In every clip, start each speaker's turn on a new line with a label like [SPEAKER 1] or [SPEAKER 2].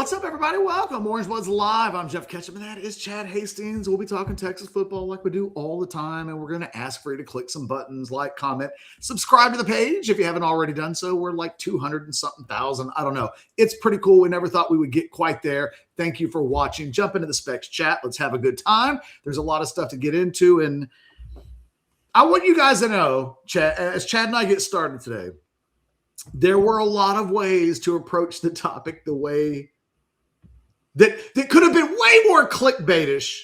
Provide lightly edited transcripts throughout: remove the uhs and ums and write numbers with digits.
[SPEAKER 1] What's up, everybody? Welcome. Orange Bloods Live. I'm Jeff Ketchum, and that is Chad Hastings. We'll be talking Texas football like we do all the time, and we're going to ask for you to click some buttons, like, comment, subscribe to the page if you haven't already done so. We're like 200 and something thousand. I don't know. It's pretty cool. We never thought we would get quite there. Thank you for watching. Jump into the Specs chat. Let's have a good time. There's a lot of stuff to get into, and I want you guys to know, Chad, as Chad and I get started today, there were a lot of ways to approach the topic the way that could have been way more clickbaitish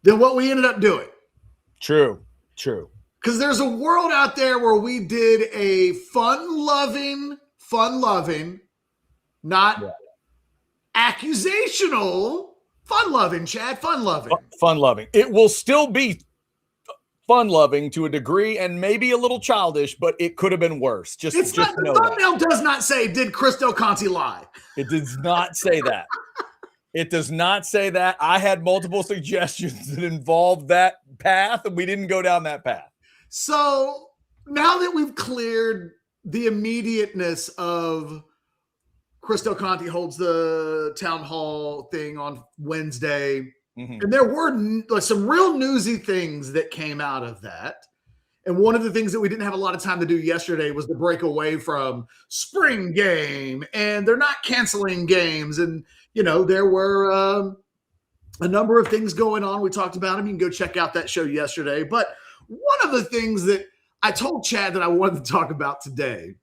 [SPEAKER 1] than what we ended up doing.
[SPEAKER 2] True.
[SPEAKER 1] Because there's a world out there where we did a fun-loving, not accusational, fun-loving, Chad, fun-loving.
[SPEAKER 2] Fun-loving. It will still be fun-loving to a degree and maybe a little childish, but it could have been worse. The
[SPEAKER 1] thumbnail does not say, did Chris Del Conte lie?
[SPEAKER 2] It does not say that. It does not say that. I had multiple suggestions that involved that path, and we didn't go down that path.
[SPEAKER 1] So now that we've cleared the immediateness of Chris Del Conte holds the town hall thing on Wednesday, and there were some real newsy things that came out of that. And one of the things that we didn't have a lot of time to do yesterday was to break away from spring game, and they're not canceling games. And, you know, there were a number of things going on. We talked about them. You can go check out that show yesterday. But one of the things that I told Chad that I wanted to talk about today,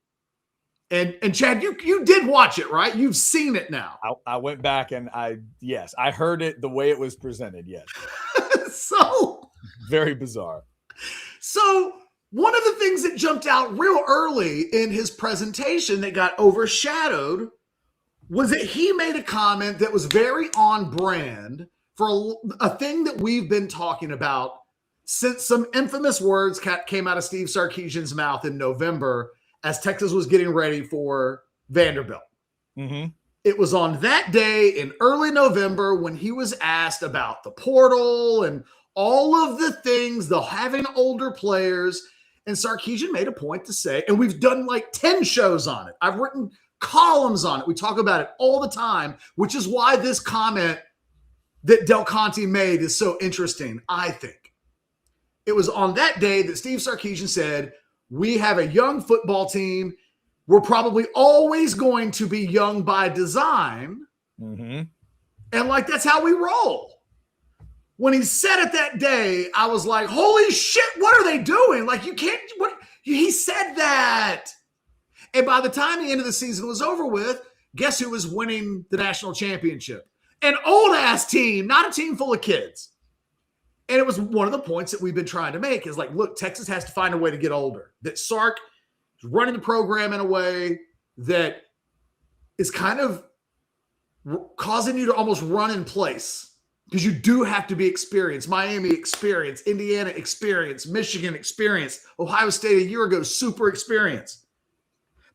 [SPEAKER 1] and Chad, you did watch it, right? You've seen it now.
[SPEAKER 2] I went back and I heard it the way it was presented. Yes.
[SPEAKER 1] So
[SPEAKER 2] very bizarre.
[SPEAKER 1] So one of the things that jumped out real early in his presentation that got overshadowed was that he made a comment that was very on brand for a thing that we've been talking about since some infamous words came out of Steve Sarkisian's mouth in November as Texas was getting ready for Vanderbilt. It was on that day in early November when he was asked about the portal and all of the things, the having older players, and Sarkisian made a point to say, and we've done like 10 shows on it. I've written columns on it. We talk about it all the time, which is why this comment that Del Conte made is so interesting, I think. It was on that day that Steve Sarkisian said, we have a young football team. We're probably always going to be young by design. And like, that's how we roll. When he said it that day, I was like, holy shit, what are they doing? Like, you can't, he said that. And by the time the end of the season was over with, guess who was winning the national championship? An old ass team, not a team full of kids. And it was one of the points that we've been trying to make is like, look, Texas has to find a way to get older. That Sark is running the program in a way that is kind of causing you to almost run in place. Because you do have to be experienced. Miami experience, Indiana experience, Michigan experience, Ohio State a year ago, super experience.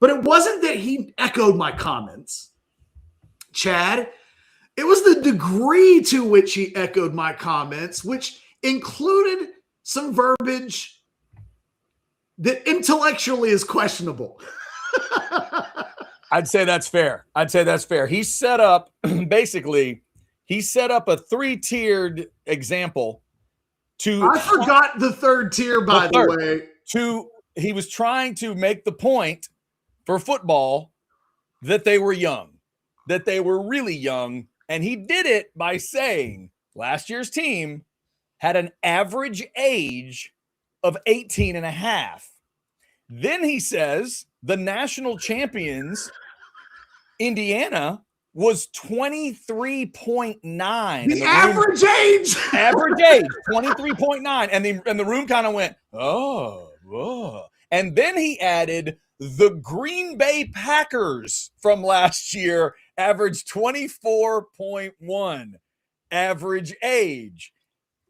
[SPEAKER 1] But it wasn't that he echoed my comments, Chad. It was the degree to which he echoed my comments, which included some verbiage that intellectually is questionable.
[SPEAKER 2] I'd say that's fair. He set up basically. He set up a 3-tiered example
[SPEAKER 1] I forgot the third tier, by the way.
[SPEAKER 2] He was trying to make the point for football that they were young, that they were really young. And he did it by saying last year's team had an average age of 18 and a half. Then he says the national champions, Indiana, was 23.9.
[SPEAKER 1] The average age.
[SPEAKER 2] Average age, 23.9. And the room kind of went, oh. And then he added the Green Bay Packers from last year averaged 24.1 average age.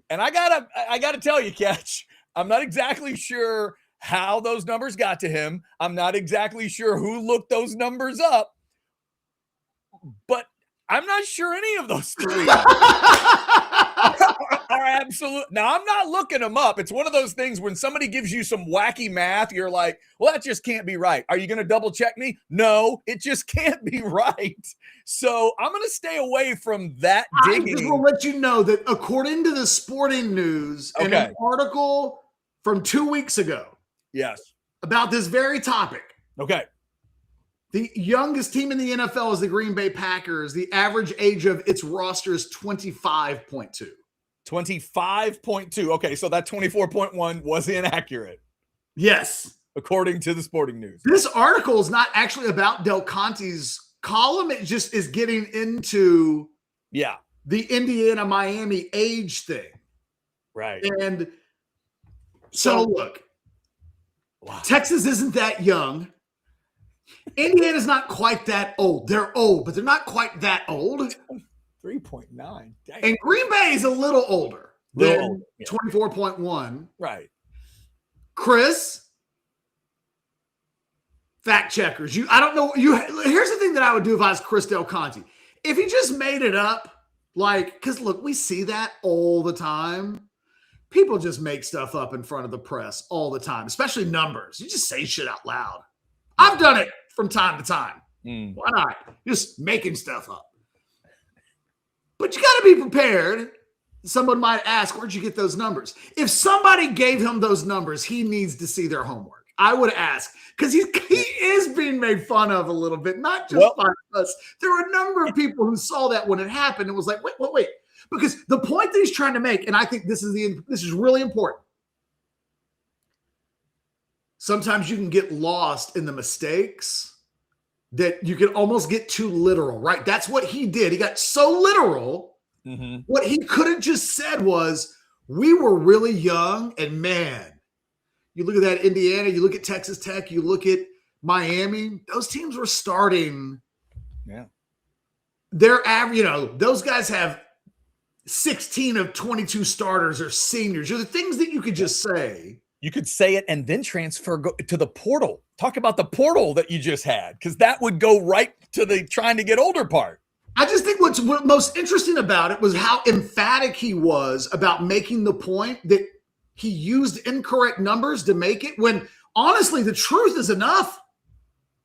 [SPEAKER 2] And I gotta tell you, Catch, I'm not exactly sure how those numbers got to him. I'm not exactly sure who looked those numbers up. But I'm not sure any of those three are absolute. Now, I'm not looking them up. It's one of those things when somebody gives you some wacky math, you're like, well, that just can't be right. Are you going to double check me? No, it just can't be right. So I'm going to stay away from that digging.
[SPEAKER 1] I just will let you know that according to the Sporting News, in an article from 2 weeks ago,
[SPEAKER 2] yes,
[SPEAKER 1] about this very topic.
[SPEAKER 2] Okay.
[SPEAKER 1] The youngest team in the NFL is the Green Bay Packers. The average age of its roster is 25.2.
[SPEAKER 2] 25.2. Okay, so that 24.1 was inaccurate.
[SPEAKER 1] Yes.
[SPEAKER 2] According to the Sporting News.
[SPEAKER 1] This article is not actually about Del Conte's column. It just is getting into the Indiana-Miami age thing.
[SPEAKER 2] Right.
[SPEAKER 1] And so look, Texas isn't that young. Indiana's not quite that old. They're old, but they're not quite that old.
[SPEAKER 2] 3.9. Dang.
[SPEAKER 1] And Green Bay is a little older than 24.1.
[SPEAKER 2] Right.
[SPEAKER 1] Chris, fact checkers. I don't know. Here's the thing that I would do if I was Chris Del Conte. If he just made it up, because look, we see that all the time. People just make stuff up in front of the press all the time, especially numbers. You just say shit out loud. I've done it from time to time. Why not? Just making stuff up. But you got to be prepared. Someone might ask, where'd you get those numbers? If somebody gave him those numbers, he needs to see their homework. I would ask, because he is being made fun of a little bit, not just by us. There were a number of people who saw that when it happened and was like, wait. Because the point that he's trying to make, and I think this is really important. Sometimes you can get lost in the mistakes that you can almost get too literal, right? That's what he did. He got so literal. Mm-hmm. What he could have just said was, we were really young, and man, you look at that Indiana, you look at Texas Tech, you look at Miami, those teams were starting.
[SPEAKER 2] Yeah.
[SPEAKER 1] They're average, those guys have 16 of 22 starters are seniors. They're the things that you could just say.
[SPEAKER 2] You could say it and then transfer to the portal. Talk about the portal that you just had, because that would go right to the trying to get older part.
[SPEAKER 1] I just think what's most interesting about it was how emphatic he was about making the point that he used incorrect numbers to make it, when honestly, the truth is enough.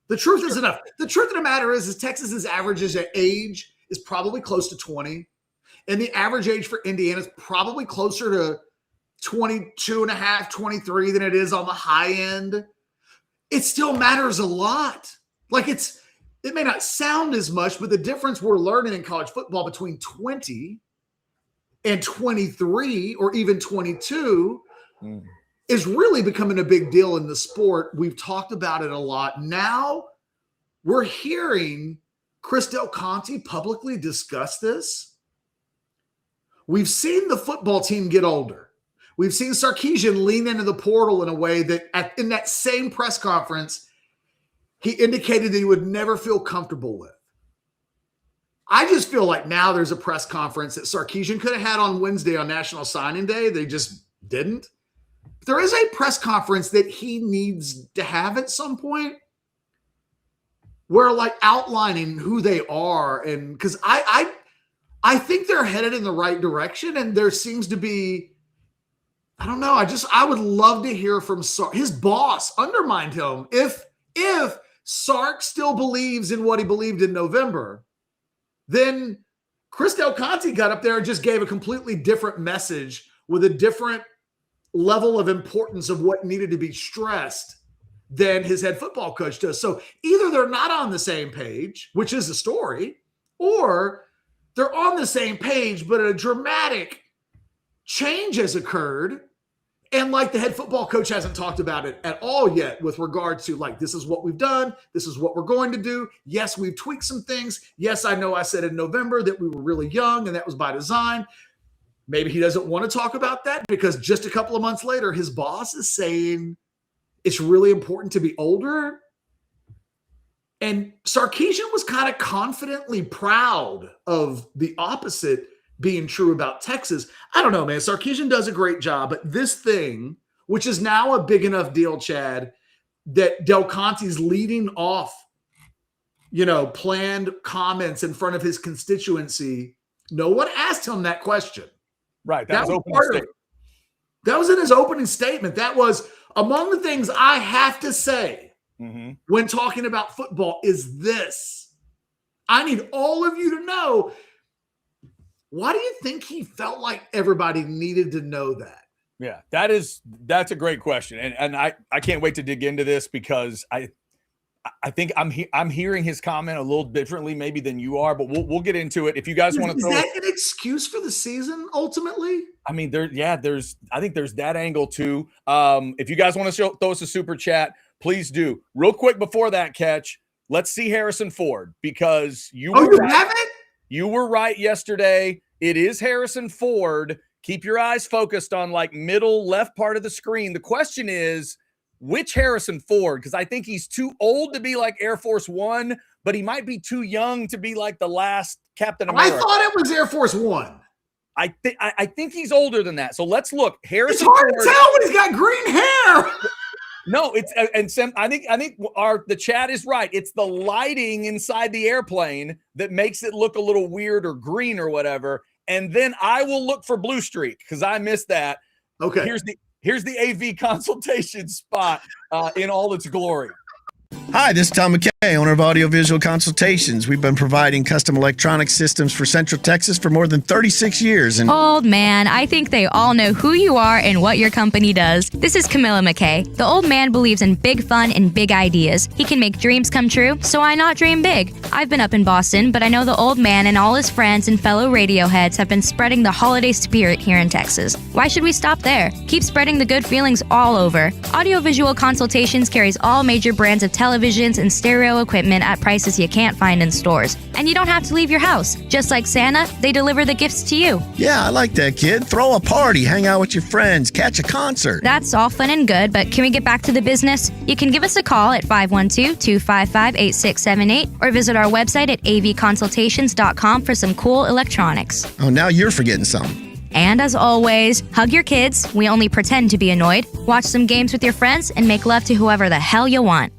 [SPEAKER 1] The truth is enough. The truth of the matter is Texas's average age is probably close to 20. And the average age for Indiana is probably closer to 22 and a half, 23 than it is on the high end. It still matters a lot. It may not sound as much, but the difference we're learning in college football between 20 and 23 or even 22 is really becoming a big deal in the sport. We've talked about it a lot. Now we're hearing Chris Del Conte publicly discuss this. We've seen the football team get older. We've seen Sarkisian lean into the portal in a way that in that same press conference, he indicated that he would never feel comfortable with. I just feel like now there's a press conference that Sarkisian could have had on Wednesday on National Signing Day. They just didn't. There is a press conference that he needs to have at some point where outlining who they are. And because I think they're headed in the right direction, and there seems to be, I don't know. I would love to hear from Sark. His boss undermined him. If Sark still believes in what he believed in November, then Chris Del Conte got up there and just gave a completely different message with a different level of importance of what needed to be stressed than his head football coach does. So either they're not on the same page, which is the story, or they're on the same page, but a dramatic change has occurred. And the head football coach hasn't talked about it at all yet with regard to this is what we've done. This is what we're going to do. Yes, we've tweaked some things. Yes, I know I said in November that we were really young and that was by design. Maybe he doesn't want to talk about that because just a couple of months later, his boss is saying it's really important to be older. And Sarkisian was kind of confidently proud of the opposite being true about Texas. I don't know, man. Sarkisian does a great job, but this thing, which is now a big enough deal, Chad, that Del Conte's leading off, planned comments in front of his constituency. No one asked him that question.
[SPEAKER 2] Right.
[SPEAKER 1] That
[SPEAKER 2] That was
[SPEAKER 1] was
[SPEAKER 2] opening
[SPEAKER 1] part of
[SPEAKER 2] statement.
[SPEAKER 1] That was in his opening statement. That was among the things I have to say when talking about football is this. I need all of you to know, why do you think he felt like everybody needed to know that?
[SPEAKER 2] Yeah, that's a great question. And I can't wait to dig into this because I think I'm hearing his comment a little differently maybe than you are, but we'll get into it. If you guys want to
[SPEAKER 1] Is
[SPEAKER 2] throw
[SPEAKER 1] that an excuse for the season ultimately?
[SPEAKER 2] I mean, I think there's that angle too. If you guys want to throw us a super chat, please do. Real quick before that, Catch, let's see Harrison Ford because you were right.
[SPEAKER 1] Have it?
[SPEAKER 2] You were right yesterday. It is Harrison Ford. Keep your eyes focused on like middle left part of the screen. The question is, which Harrison Ford? Because I think he's too old to be like Air Force One, but he might be too young to be like the last Captain America.
[SPEAKER 1] I thought it was Air Force One.
[SPEAKER 2] I think he's older than that. So let's look. Harrison
[SPEAKER 1] It's hard
[SPEAKER 2] Ford,
[SPEAKER 1] to tell when he's got green hair.
[SPEAKER 2] No, it's and Sam, I think the chat is right. It's the lighting inside the airplane that makes it look a little weird or green or whatever. And then I will look for Blue Streak because I missed that.
[SPEAKER 1] Okay.
[SPEAKER 2] Here's the AV consultation spot in all its glory.
[SPEAKER 3] Hi, this is Tom McKay, owner of Audiovisual Consultations. We've been providing custom electronic systems for Central Texas for more than 36 years. And
[SPEAKER 4] Old man, I think they all know who you are and what your company does. This is Camilla McKay. The old man believes in big fun and big ideas. He can make dreams come true, so why not dream big? I've been up in Boston, but I know the old man and all his friends and fellow radio heads have been spreading the holiday spirit here in Texas. Why should we stop there? Keep spreading the good feelings all over. Audiovisual Consultations carries all major brands of televisions and stereo equipment at prices you can't find in stores. And you don't have to leave your house. Just like Santa, they deliver the gifts to you.
[SPEAKER 3] Yeah, I like that, kid. Throw a party, hang out with your friends, catch a concert.
[SPEAKER 4] That's all fun and good, but can we get back to the business? You can give us a call at 512-255-8678 or visit our website at avconsultations.com for some cool electronics.
[SPEAKER 3] Oh, now you're forgetting something.
[SPEAKER 4] And as always, hug your kids. We only pretend to be annoyed. Watch some games with your friends and make love to whoever the hell you want.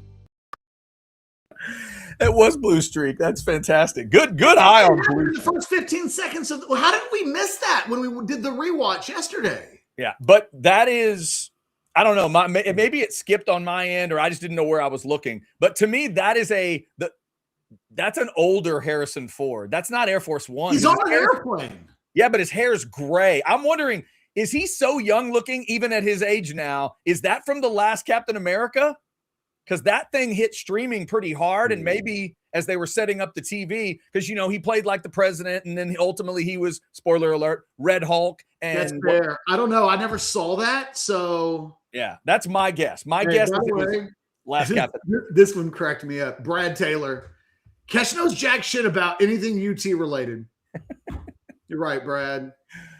[SPEAKER 2] It was Blue Streak. That's fantastic. Good eye on Blue
[SPEAKER 1] The first 15 seconds of how did we miss that when we did the rewatch yesterday?
[SPEAKER 2] Yeah, but that is, I don't know. Maybe it skipped on my end, or I just didn't know where I was looking. But to me, that's an older Harrison Ford. That's not Air Force One.
[SPEAKER 1] He's on an airplane.
[SPEAKER 2] Yeah, but his hair's gray. I'm wondering, is he so young looking, even at his age now? Is that from the last Captain America? Because that thing hit streaming pretty hard, and maybe as they were setting up the TV, because he played like the president, and then ultimately he was, spoiler alert, Red Hulk. And
[SPEAKER 1] that's fair. I don't know. I never saw that, so
[SPEAKER 2] yeah, that's my guess. My guess is it was last Captain.
[SPEAKER 1] This one cracked me up. Brad Taylor, Kesh knows jack shit about anything UT related. You're right, Brad.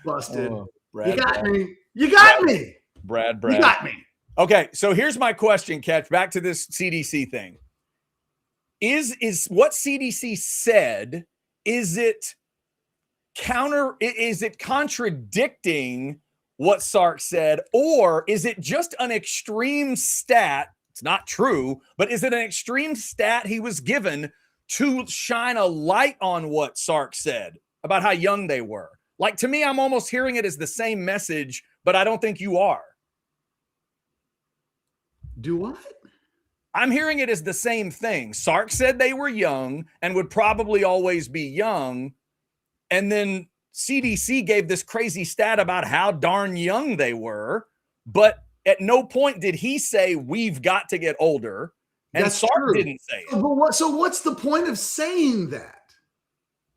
[SPEAKER 1] Busted.
[SPEAKER 2] Oh, Brad,
[SPEAKER 1] you got me. You got me.
[SPEAKER 2] Brad.
[SPEAKER 1] You got me.
[SPEAKER 2] Okay, so here's my question, Catch. Back to this CDC thing. Is what CDC said, is it contradicting what Sark said, or is it just an extreme stat? It's not true, but is it an extreme stat he was given to shine a light on what Sark said about how young they were? Like, to me, I'm almost hearing it as the same message, but I don't think you are.
[SPEAKER 1] Do what?
[SPEAKER 2] I'm hearing it as the same thing. Sark said they were young and would probably always be young. And then CDC gave this crazy stat about how darn young they were. But at no point did he say, we've got to get older. And
[SPEAKER 1] That's
[SPEAKER 2] Sark
[SPEAKER 1] true.
[SPEAKER 2] didn't say it.
[SPEAKER 1] So what's the point of saying that?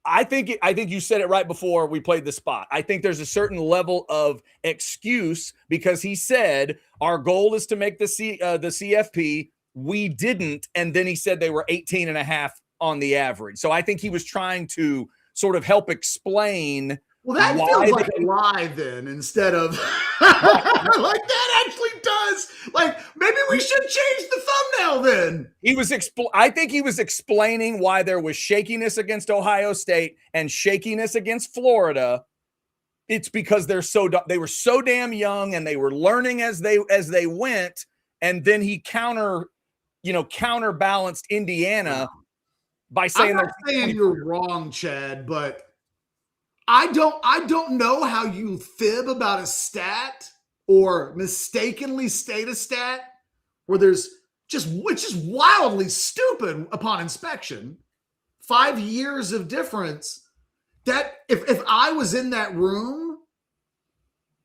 [SPEAKER 2] I think you said it right before we played the spot. I think there's a certain level of excuse because he said our goal is to make the CFP. We didn't. And then he said they were 18 and a half on the average. So I think he was trying to sort of help explain.
[SPEAKER 1] Well, that feels like a lie then instead of like that actually does. Like, maybe we should change the thumbnail then.
[SPEAKER 2] I think he was explaining why there was shakiness against Ohio State and shakiness against Florida. It's because they were so damn young and they were learning as they went. And then he counterbalanced Indiana by saying
[SPEAKER 1] I'm not saying you're wrong, Chad, but I don't know how you fib about a stat or mistakenly state a stat where which is wildly stupid upon inspection. 5 years of difference. That if I was in that room,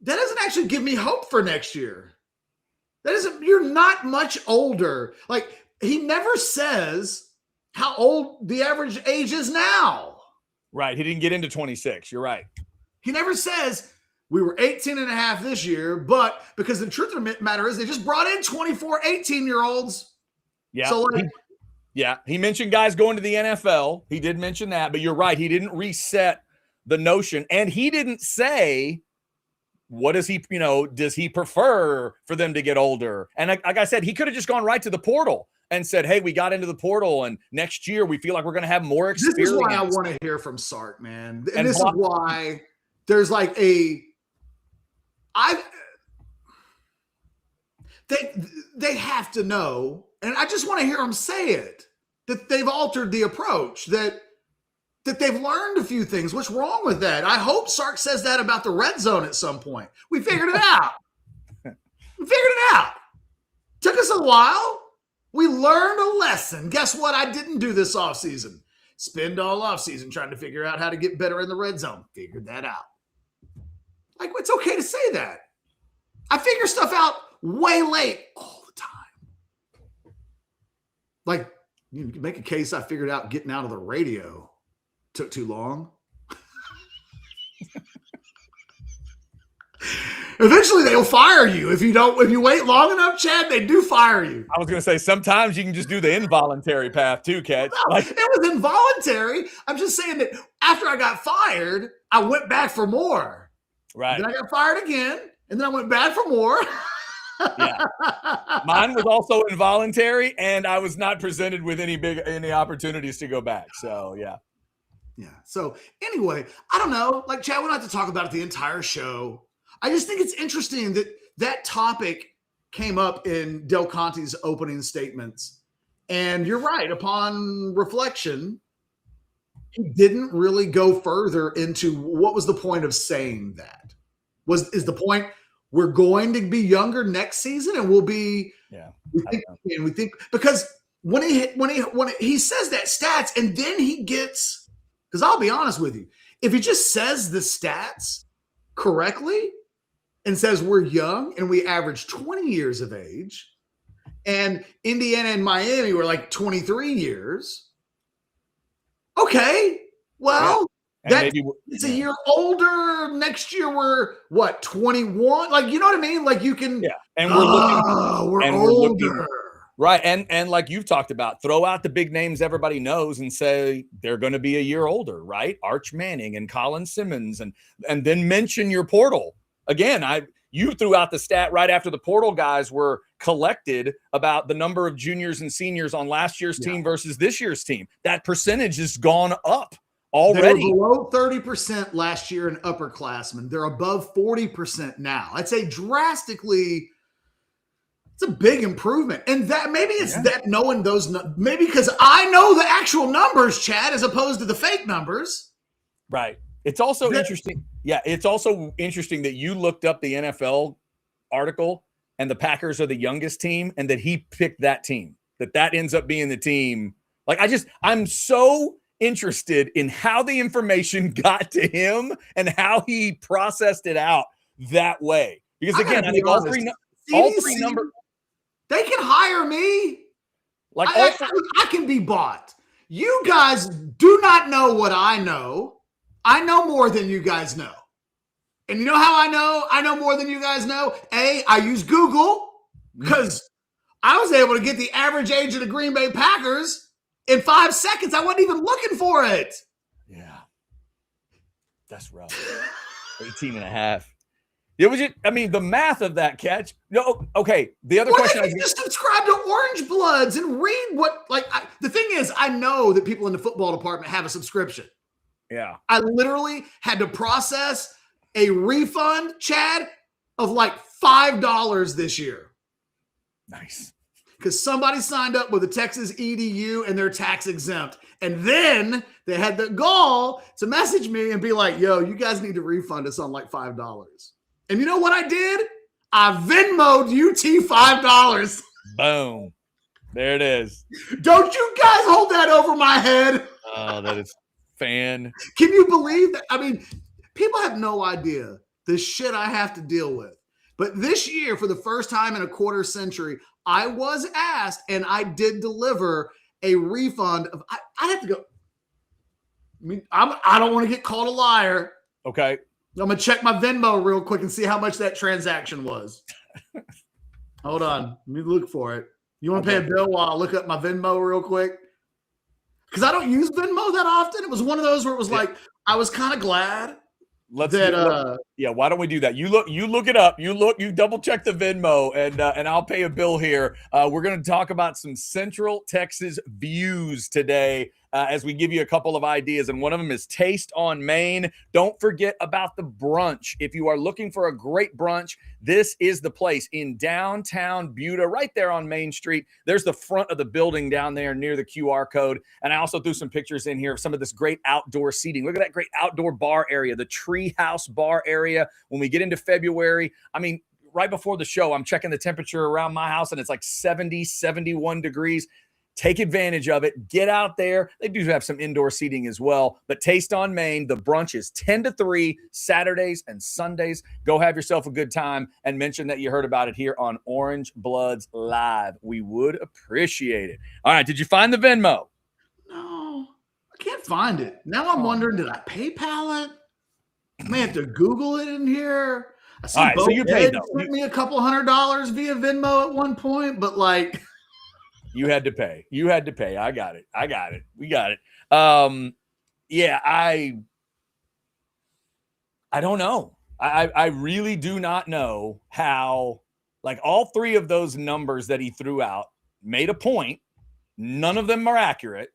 [SPEAKER 1] that doesn't actually give me hope for next year. You're not much older. Like, he never says how old the average age is now.
[SPEAKER 2] Right. He didn't get into 26. You're right.
[SPEAKER 1] He never says we were 18 and a half this year, but because the truth of the matter is they just brought in 24, 18-year-olds.
[SPEAKER 2] Yeah.
[SPEAKER 1] So
[SPEAKER 2] he mentioned guys going to the NFL. He did mention that, but you're right. He didn't reset the notion, and he didn't say, what does he prefer for them to get older? And like I said, he could have just gone right to the portal and said, hey, we got into the portal, and next year we feel like we're going to have more experience.
[SPEAKER 1] This is why I want to hear from Sark, man. And this is why there's like they have to know, and I just want to hear them say it, that they've altered the approach, that they've learned a few things. What's wrong with that? I hope Sark says that about the red zone at some point. We figured it out. Took us a while. We learned a lesson. Guess what? I didn't do this offseason. Spend all offseason trying to figure out how to get better in the red zone. Figured that out. Like, it's okay to say that. I figure stuff out way late all the time. Like, you can make a case I figured out getting out of the radio took too long. Eventually they'll fire you if you wait long enough, Chad. They do fire you.
[SPEAKER 2] I was going to say, sometimes you can just do the involuntary path too, Catch.
[SPEAKER 1] No, it was involuntary. I'm just saying that after I got fired, I went back for more.
[SPEAKER 2] Right.
[SPEAKER 1] Then I got fired again, and then I went back for more.
[SPEAKER 2] Yeah. Mine was also involuntary, and I was not presented with any opportunities to go back. So yeah.
[SPEAKER 1] Yeah. So anyway, I don't know. Like, Chad, we don't have to talk about it the entire show. I just think it's interesting that topic came up in Del Conte's opening statements. And you're right. Upon reflection, he didn't really go further into what was the point of saying that. Is the point we're going to be younger next season and we'll be we think because when he says that stats and then he gets, because I'll be honest with you, if he just says the stats correctly and says we're young and we average 20 years of age, and Indiana and Miami were like 23 years. Okay, well, it's a year older. Next year we're what, 21? Like, you know what I mean? Like, you can,
[SPEAKER 2] and we're
[SPEAKER 1] older.
[SPEAKER 2] Right. And like you've talked about, throw out the big names everybody knows and say they're going to be a year older, right? Arch Manning and Colin Simmons, and then mention your portal. Again, you threw out the stat right after the portal guys were collected about the number of juniors and seniors on last year's team versus this year's team. That percentage has gone up already.
[SPEAKER 1] They were below 30% last year in upperclassmen. They're above 40% now. I'd say drastically. It's a big improvement. And that maybe it's that knowing those, maybe because I know the actual numbers, Chad, as opposed to the fake numbers.
[SPEAKER 2] Right. It's also interesting. Yeah. It's also interesting that you looked up the NFL article and the Packers are the youngest team and that he picked that team, that ends up being the team. Like, I'm so interested in how the information got to him and how he processed it out that way. Because again, I think all three numbers.
[SPEAKER 1] They can hire me. Like, I can be bought. You guys do not know what I know. I know more than you guys know. And you know how I know? I know more than you guys know. I use Google because I was able to get the average age of the Green Bay Packers in 5 seconds. I wasn't even looking for it.
[SPEAKER 2] Yeah. That's rough. 18 and a half. It was the math of that, Catch. No, okay. The other question
[SPEAKER 1] I just subscribe to Orange Bloods and read what, the thing is, I know that people in the football department have a subscription.
[SPEAKER 2] Yeah.
[SPEAKER 1] I literally had to process a refund, Chad, of like $5 this year.
[SPEAKER 2] Nice.
[SPEAKER 1] because somebody signed up with a Texas EDU and they're tax exempt. And then they had the gall to message me and be like, yo, you guys need to refund us on like $5. And you know what I did? I Venmo'd UT $5.
[SPEAKER 2] Boom. There it is.
[SPEAKER 1] Don't you guys hold that over my head.
[SPEAKER 2] Oh, that is fan.
[SPEAKER 1] Can you believe that? I mean, people have no idea the shit I have to deal with. But this year, for the first time in a quarter century, I was asked and I did deliver a refund of, I have to go. I mean, I don't want to get called a liar.
[SPEAKER 2] Okay.
[SPEAKER 1] I'm going to check my Venmo real quick and see how much that transaction was. Hold on. Let me look for it. You want to pay a bill while I look up my Venmo real quick? Because I don't use Venmo that often. It was one of those where it was like, I was kind of glad. Why
[SPEAKER 2] don't we do that? You look it up. You double check the Venmo and I'll pay a bill here. We're going to talk about some Central Texas views today as we give you a couple of ideas. And one of them is Taste on Main. Don't forget about the brunch. If you are looking for a great brunch, this is the place in downtown Buda, right there on Main Street. There's the front of the building down there near the QR code. And I also threw some pictures in here of some of this great outdoor seating. Look at that great outdoor bar area, the Tree House bar area. When we get into February, I mean, right before the show, I'm checking the temperature around my house and it's like 70, 71 degrees. Take advantage of it. Get out there. They do have some indoor seating as well. But Taste on Main, the brunch is 10 to 3, Saturdays and Sundays. Go have yourself a good time and mention that you heard about it here on Orange Bloods Live. We would appreciate it. All right. Did you find the Venmo?
[SPEAKER 1] No, I can't find it. Now I'm wondering, did I PayPal it? I may have to Google it in here. I see
[SPEAKER 2] all right, so you paid though.
[SPEAKER 1] Sent me a couple $100 via Venmo at one point, but like...
[SPEAKER 2] You had to pay. I got it. We got it. Yeah, I don't know. I really do not know how, like, all three of those numbers that he threw out made a point. None of them are accurate,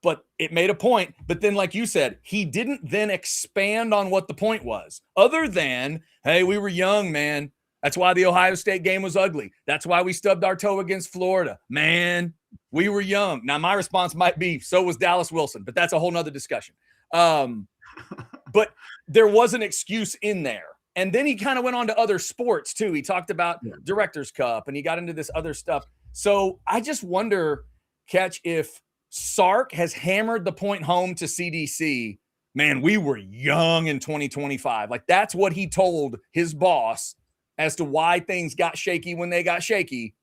[SPEAKER 2] but it made a point. But then, like you said, he didn't then expand on what the point was, other than, hey, we were young, man. That's why the Ohio State game was ugly. That's why we stubbed our toe against Florida. Man, we were young. Now, my response might be, so was Dallas Wilson, but that's a whole nother discussion. But there was an excuse in there. And then he kind of went on to other sports, too. He talked about Director's Cup, and he got into this other stuff. So I just wonder, Catch, if Sark has hammered the point home to CDC, man, we were young in 2025. Like, that's what he told his boss as to why things got shaky when they got shaky.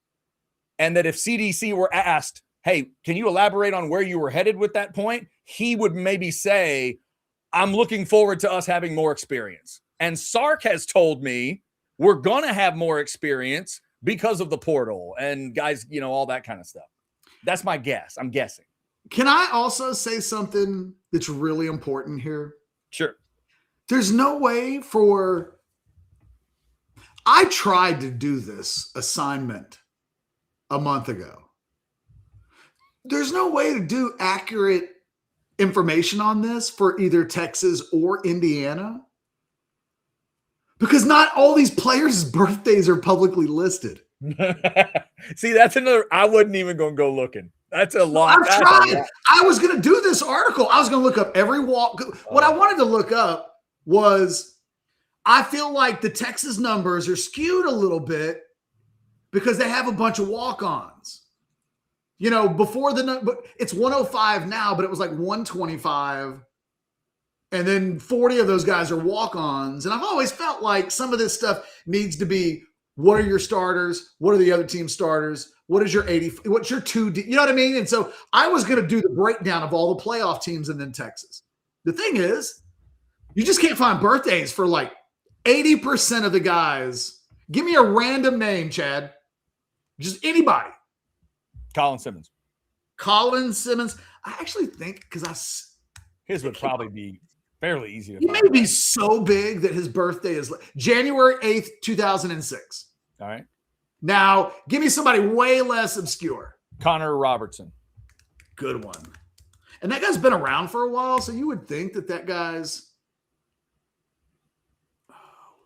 [SPEAKER 2] And that if CDC were asked, hey, can you elaborate on where you were headed with that point? He would maybe say, I'm looking forward to us having more experience. And Sark has told me we're going to have more experience because of the portal and guys, you know, all that kind of stuff. That's my guess. I'm guessing.
[SPEAKER 1] Can I also say something that's really important here?
[SPEAKER 2] Sure.
[SPEAKER 1] There's no way for... I tried to do this assignment a month ago. There's no way to do accurate information on this for either Texas or Indiana because not all these players' birthdays are publicly listed.
[SPEAKER 2] See, that's another, I wasn't even going to go looking. That's a lot.
[SPEAKER 1] I tried. I was going to do this article. I was going to look up every walk. What I wanted to look up was, I feel like the Texas numbers are skewed a little bit because they have a bunch of walk-ons. You know, before but it's 105 now, but it was like 125. And then 40 of those guys are walk-ons. And I've always felt like some of this stuff needs to be, what are your starters? What are the other team's starters? What is your 80? What's your 2D? You know what I mean? And so I was going to do the breakdown of all the playoff teams and then Texas. The thing is, you just can't find birthdays for like 80% of the guys. Give me a random name, Chad. Just anybody.
[SPEAKER 2] Colin Simmons.
[SPEAKER 1] I actually think
[SPEAKER 2] his would probably be fairly easy to
[SPEAKER 1] he
[SPEAKER 2] find.
[SPEAKER 1] may be so big that his birthday is January 8th, 2006.
[SPEAKER 2] All right.
[SPEAKER 1] Now, give me somebody way less obscure.
[SPEAKER 2] Connor Robertson.
[SPEAKER 1] Good one. And that guy's been around for a while, so you would think that guy's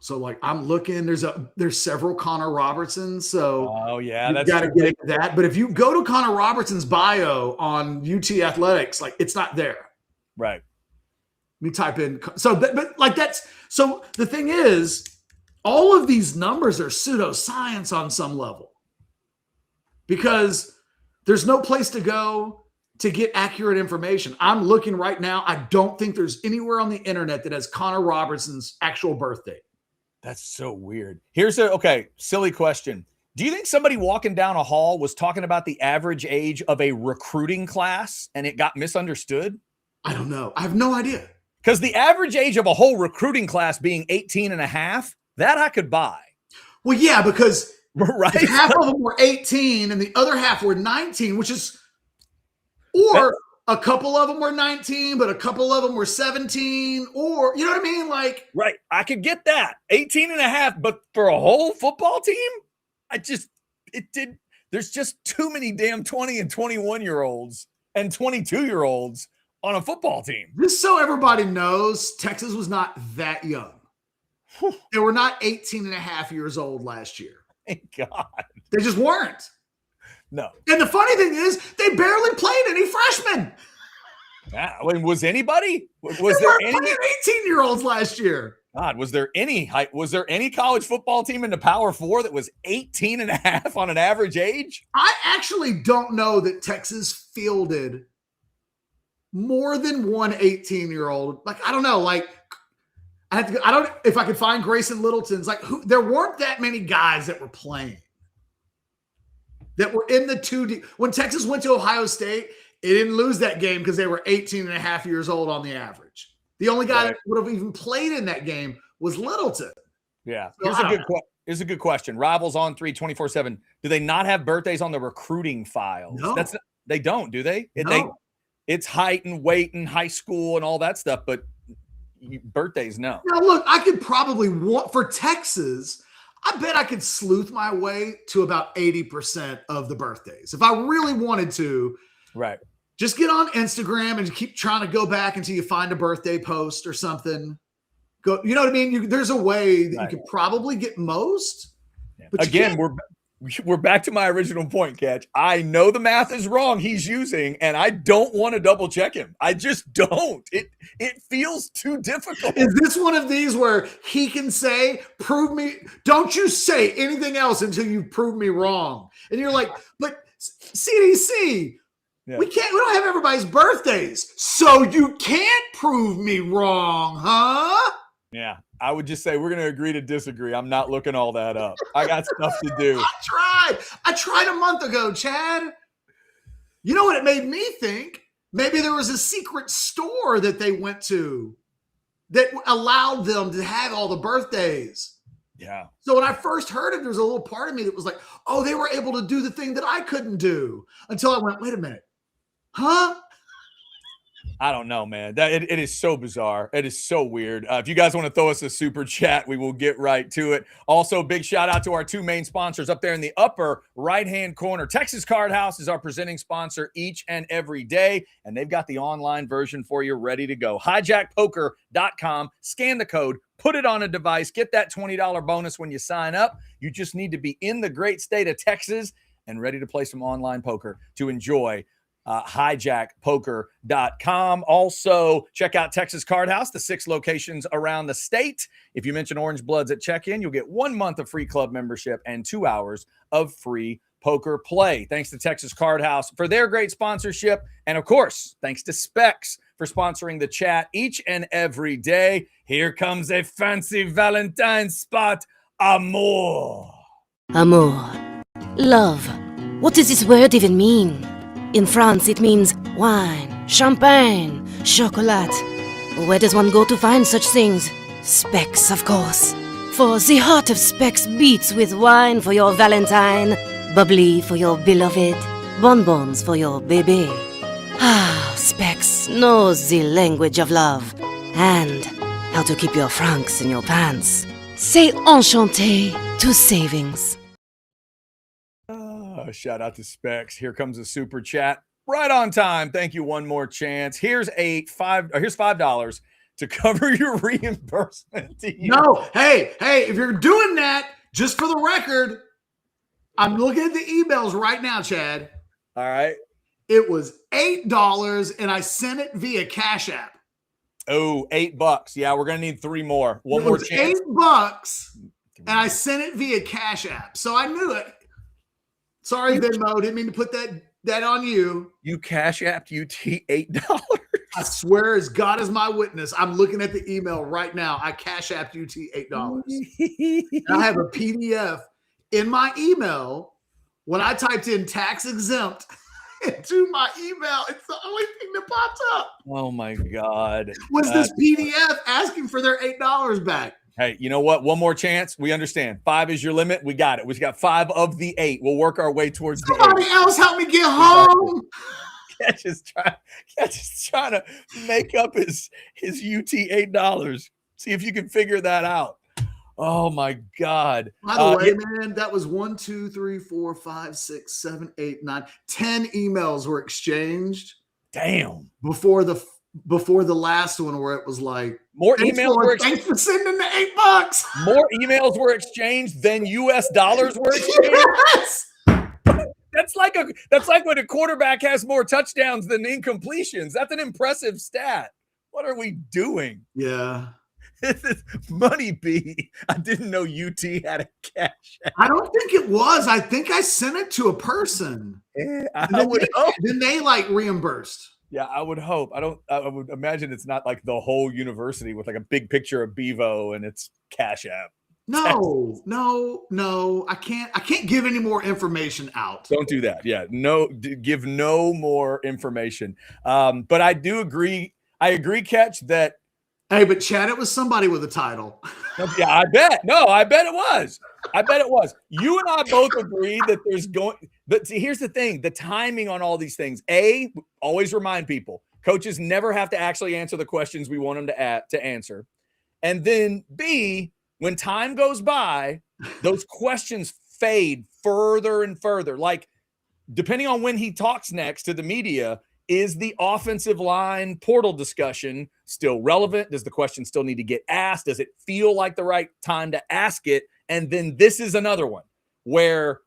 [SPEAKER 1] So like I'm looking, there's several Connor Robertsons. So
[SPEAKER 2] Oh yeah,
[SPEAKER 1] you've
[SPEAKER 2] that's
[SPEAKER 1] got to
[SPEAKER 2] true.
[SPEAKER 1] get into that. But if you go to Connor Robertson's bio on UT Athletics, like it's not there.
[SPEAKER 2] Right.
[SPEAKER 1] Let me type in. So, but like that's so the thing is, all of these numbers are pseudoscience on some level because there's no place to go to get accurate information. I'm looking right now. I don't think there's anywhere on the internet that has Connor Robertson's actual birth date.
[SPEAKER 2] That's so weird. Here's a silly question. Do you think somebody walking down a hall was talking about the average age of a recruiting class and it got misunderstood?
[SPEAKER 1] I don't know. I have no idea.
[SPEAKER 2] Because the average age of a whole recruiting class being 18 and a half, that I could buy.
[SPEAKER 1] Well, yeah, because
[SPEAKER 2] right?
[SPEAKER 1] half of them were 18 and the other half were 19, which is, or a couple of them were 19, but a couple of them were 17, or, you know what I mean? Like,
[SPEAKER 2] right. I could get that. 18 and a half, but for a whole football team, there's just too many damn 20 and 21-year-olds and 22-year-olds on a football team.
[SPEAKER 1] Just so everybody knows, Texas was not that young. They were not 18 and a half years old last year.
[SPEAKER 2] Thank God.
[SPEAKER 1] They just weren't.
[SPEAKER 2] No.
[SPEAKER 1] And the funny thing is, they barely played any freshmen.
[SPEAKER 2] Yeah, I mean, was anybody? Was
[SPEAKER 1] They
[SPEAKER 2] there
[SPEAKER 1] weren't
[SPEAKER 2] any
[SPEAKER 1] playing 18-year-olds last year?
[SPEAKER 2] God, was there any college football team in the Power Four that was 18 and a half on an average age?
[SPEAKER 1] I actually don't know that Texas fielded more than one 18-year-old. Like, I don't know. Like, I don't if I could find Grayson Littleton's. Like, there weren't that many guys that were playing that were in the 2D. When Texas went to Ohio State, it didn't lose that game because they were 18 and a half years old on the average. The only guy that would have even played in that game was Littleton.
[SPEAKER 2] Yeah.
[SPEAKER 1] So
[SPEAKER 2] Here's a good question. Rivals on 3 24/7. Do they not have birthdays on the recruiting files?
[SPEAKER 1] No.
[SPEAKER 2] They don't, do they?
[SPEAKER 1] No.
[SPEAKER 2] It's height and weight and high school and all that stuff, but birthdays, no.
[SPEAKER 1] Now, look, I could probably for Texas, I bet I could sleuth my way to about 80% of the birthdays. If I really wanted to,
[SPEAKER 2] right.
[SPEAKER 1] Just get on Instagram and keep trying to go back until you find a birthday post or something. Go, you know what I mean? There's a way that you could probably get most.
[SPEAKER 2] Yeah.
[SPEAKER 1] But
[SPEAKER 2] again, we're back to my original point, Catch. I know the math is wrong he's using, and I don't want to double check him. I just don't. It feels too difficult.
[SPEAKER 1] Is this one of these where he can say, prove me, don't you say anything else until you prove me wrong? And you're like, but CDC, we don't have everybody's birthdays, so you can't prove me wrong, huh?
[SPEAKER 2] Yeah, I would just say we're going to agree to disagree. I'm not looking all that up. I got stuff to do.
[SPEAKER 1] I tried a month ago, Chad. You know what it made me think? Maybe there was a secret store that they went to that allowed them to have all the birthdays.
[SPEAKER 2] Yeah.
[SPEAKER 1] So when I first heard it, there was a little part of me that was like, oh, they were able to do the thing that I couldn't do, until I went, wait a minute. Huh?
[SPEAKER 2] I don't know, man. It is so bizarre. It is so weird. If you guys want to throw us a super chat, we will get right to it. Also, big shout out to our two main sponsors up there in the upper right-hand corner. Texas Card House is our presenting sponsor each and every day, and they've got the online version for you ready to go. Hijackpoker.com. Scan the code. Put it on a device. Get that $20 bonus when you sign up. You just need to be in the great state of Texas and ready to play some online poker to enjoy hijackpoker.com. Also, check out Texas Card House, the 6 locations around the state. If you mention Orange Bloods at check-in, you'll get 1 month of free club membership and 2 hours of free poker play. Thanks to Texas Card House for their great sponsorship. And of course, thanks to Specs for sponsoring the chat each and every day. Here comes a fancy Valentine's spot. Amour.
[SPEAKER 5] Amour. Love. What does this word even mean? In France, it means wine, champagne, chocolate. Where does one go to find such things? Specs, of course. For the heart of Specs beats with wine for your Valentine, bubbly for your beloved, bonbons for your bébé. Ah, Specs knows the language of love and how to keep your francs in your pants. Say enchanté to savings.
[SPEAKER 2] Shout out to Specs. Here comes a super chat right on time. Thank you. One more chance. Here's $5 to to cover your reimbursement to you.
[SPEAKER 1] No, hey, if you're doing that, just for the record, I'm looking at the emails right now, Chad.
[SPEAKER 2] All right.
[SPEAKER 1] It was $8 and I sent it via Cash App.
[SPEAKER 2] Oh, $8. Yeah, we're gonna need 3 more. One
[SPEAKER 1] it
[SPEAKER 2] more
[SPEAKER 1] was
[SPEAKER 2] chance.
[SPEAKER 1] $8 and I sent it via Cash App. So I knew it. Sorry, Venmo. Didn't mean to put that on you.
[SPEAKER 2] You Cash Apped UT $8.
[SPEAKER 1] I swear as God is my witness, I'm looking at the email right now. I Cash Apped UT $8. And I have a PDF in my email. When I typed in tax exempt into my email, it's the only thing that popped up.
[SPEAKER 2] Oh my God.
[SPEAKER 1] Was this PDF asking for their $8 back?
[SPEAKER 2] Hey, you know what? One more chance. We understand. 5 is your limit. We got it. We got 5 of the 8. We'll work our way towards the 8.
[SPEAKER 1] Somebody else help me get home.
[SPEAKER 2] Catch is trying to make up his UT $8. See if you can figure that out. Oh my God.
[SPEAKER 1] By the way, man, that was 1, 2, 3, 4, 5, 6, 7, 8, 9, 10 emails were exchanged.
[SPEAKER 2] Damn.
[SPEAKER 1] Before the last one where it was like
[SPEAKER 2] more emails were
[SPEAKER 1] thanks for sending the $8.
[SPEAKER 2] More emails were exchanged than US dollars were exchanged.
[SPEAKER 1] Yes.
[SPEAKER 2] That's like when a quarterback has more touchdowns than incompletions. That's an impressive stat. What are we doing?
[SPEAKER 1] Yeah.
[SPEAKER 2] This is Money B. I didn't know UT had a Cash App.
[SPEAKER 1] I don't think it was. I think I sent it to a person.
[SPEAKER 2] Yeah, I would hope.
[SPEAKER 1] Then they like reimbursed.
[SPEAKER 2] Yeah, I would hope. I would imagine it's not like the whole university with like a big picture of Bevo and it's Cash App.
[SPEAKER 1] No. I can't give any more information out.
[SPEAKER 2] Don't do that. Yeah, give no more information. But I do agree. I agree, Catch, that.
[SPEAKER 1] Hey, but Chad, it was somebody with a title.
[SPEAKER 2] Yeah, I bet. No, I bet it was. You and I both agree that there's going. But see, here's the thing: the timing on all these things. A, always remind people, coaches never have to actually answer the questions we want them to answer. And then B, when time goes by, those questions fade further and further. Like, depending on when he talks next to the media, is the offensive line portal discussion still relevant? Does the question still need to get asked? Does it feel like the right time to ask it? And then this is another one where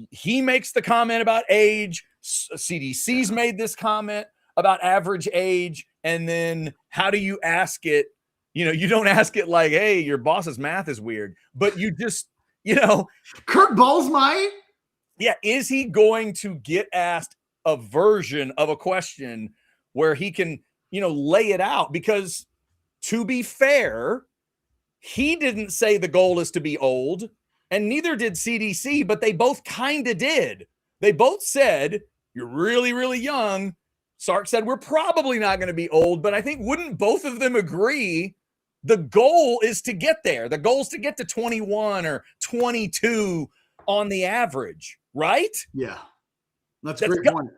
[SPEAKER 2] he makes the comment about age. CDC's made this comment about average age. And then how do you ask it? You know, you don't ask it like, hey, your boss's math is weird, but you just,
[SPEAKER 1] Kirk Bowles might.
[SPEAKER 2] Yeah. Is he going to get asked a version of a question where he can, lay it out? Because to be fair, he didn't say the goal is to be old, and neither did CDC, but they both kind of did. They both said, you're really, really young. Sark said, we're probably not going to be old, but I think wouldn't both of them agree the goal is to get there? The goal is to get to 21 or 22 on the average, right?
[SPEAKER 1] Yeah. That's a great point.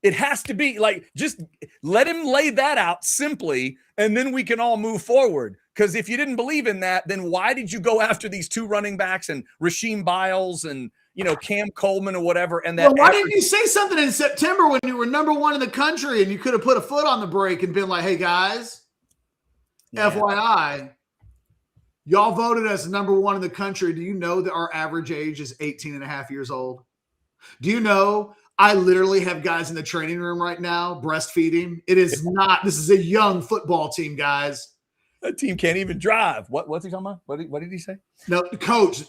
[SPEAKER 2] It has to be like, just let him lay that out simply, and then we can all move forward. Because if you didn't believe in that, then why did you go after these 2 running backs and Rasheem Biles and, Cam Coleman or whatever? And
[SPEAKER 1] why didn't you say something in September when you were number 1 in the country and you could have put a foot on the brake and been like, hey, guys, FYI, y'all voted us number 1 in the country. Do you know that our average age is 18 and a half years old? Do you know I literally have guys in the training room right now breastfeeding? It is not – this is a young football team, guys.
[SPEAKER 2] That team can't even drive. What's he talking about? What did he say?
[SPEAKER 1] No, coach,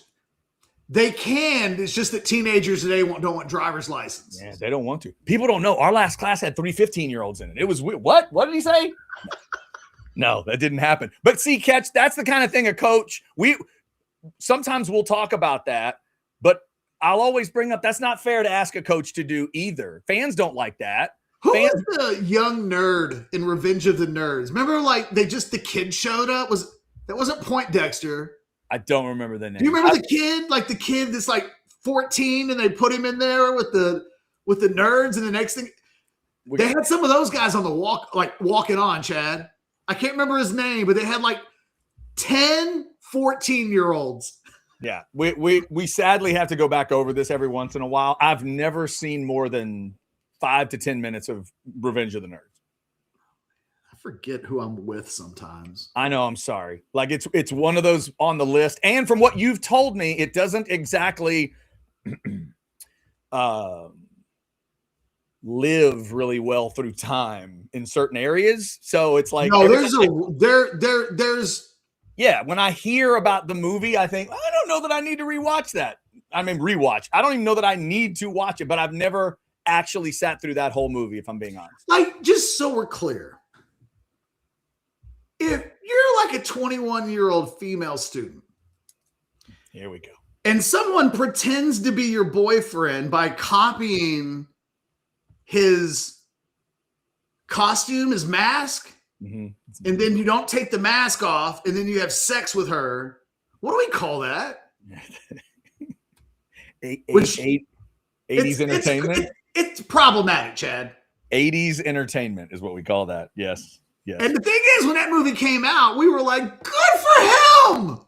[SPEAKER 1] they can. It's just that teenagers today don't want driver's license.
[SPEAKER 2] Yeah, they don't want to. People don't know. Our last class had 3 15-year-olds in it. It was weird. What? What did he say? No, that didn't happen. But see, Catch, that's the kind of thing a coach – sometimes we'll talk about that, but – I'll always bring up that's not fair to ask a coach to do either. Fans don't like that.
[SPEAKER 1] Who was the young nerd in Revenge of the Nerds? Remember, like the kid showed up. That wasn't Poindexter?
[SPEAKER 2] I don't remember the name.
[SPEAKER 1] Do you remember the kid? Like the kid that's like 14, and they put him in there with the nerds, and the next thing they had some of those guys on the walk, like walking on. Chad, I can't remember his name, but they had like 10, 14-year-olds.
[SPEAKER 2] Yeah, we sadly have to go back over this every once in a while. I've never seen more than 5 to 10 minutes of Revenge of the Nerds.
[SPEAKER 1] forget who I'm with sometimes.
[SPEAKER 2] I know, I'm sorry. Like it's one of those on the list. And from what you've told me, it doesn't exactly live really well through time in certain areas. So it's like
[SPEAKER 1] no, there's
[SPEAKER 2] yeah, when I hear about the movie, I think, I don't know that I need to rewatch that. I mean, rewatch. I don't even know that I need to watch it, but I've never actually sat through that whole movie, if I'm being honest.
[SPEAKER 1] like, just so we're clear, if you're like a 21-year-old female student,
[SPEAKER 2] Here we go.
[SPEAKER 1] and someone pretends to be your boyfriend by copying his costume, his mask,
[SPEAKER 2] Mhm.
[SPEAKER 1] and then you don't take the mask off, and then you have sex with her, what do we call that? Which-
[SPEAKER 2] 80s entertainment.
[SPEAKER 1] It's problematic, Chad.
[SPEAKER 2] 80s entertainment is what we call that. Yes. Yes.
[SPEAKER 1] And the thing is, when that movie came out, we were like, good for him.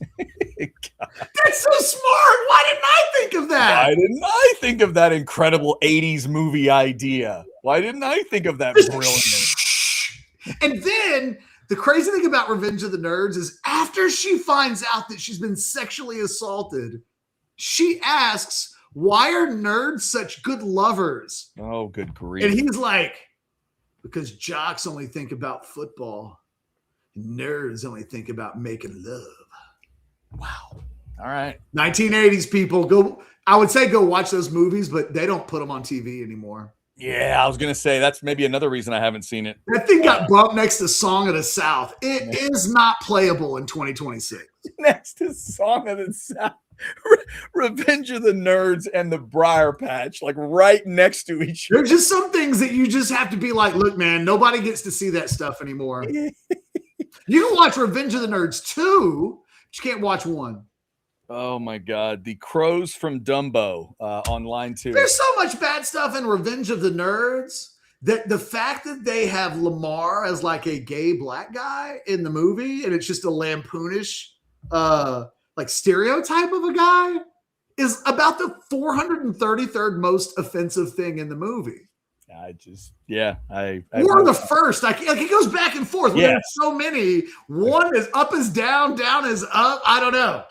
[SPEAKER 1] That's so smart. Why didn't I think of that?
[SPEAKER 2] Why didn't I think of that incredible 80s movie idea? Why didn't I think of that brilliant?
[SPEAKER 1] And then the crazy thing about Revenge of the Nerds is after she finds out that she's been sexually assaulted, she asks, why are nerds such good lovers?
[SPEAKER 2] Oh, good grief.
[SPEAKER 1] And he's like, because jocks only think about football. Nerds only think about making love.
[SPEAKER 2] Wow. All right.
[SPEAKER 1] 1980s people, go. I would say go watch those movies, but they don't put them on TV anymore.
[SPEAKER 2] Yeah, I was going to say that's maybe another reason I haven't seen it.
[SPEAKER 1] That thing got bumped next to Song of the South. It is not playable in 2026.
[SPEAKER 2] Next to Song of the South. Revenge of the Nerds and the Briar Patch, like right next to each other.
[SPEAKER 1] There's just some things that you just have to be like, look, man, nobody gets to see that stuff anymore. You can watch Revenge of the Nerds 2, but you can't watch 1.
[SPEAKER 2] Oh my God. The Crows from Dumbo on line 2.
[SPEAKER 1] There's so much bad stuff in Revenge of the Nerds that the fact that they have Lamar as like a gay black guy in the movie, and it's just a lampoonish like stereotype of a guy, is about the 433rd most offensive thing in the movie.
[SPEAKER 2] I just, yeah. I
[SPEAKER 1] Or the first. Like it goes back and forth.
[SPEAKER 2] Yes.
[SPEAKER 1] There's so many. One is up is down, down is up. I don't know.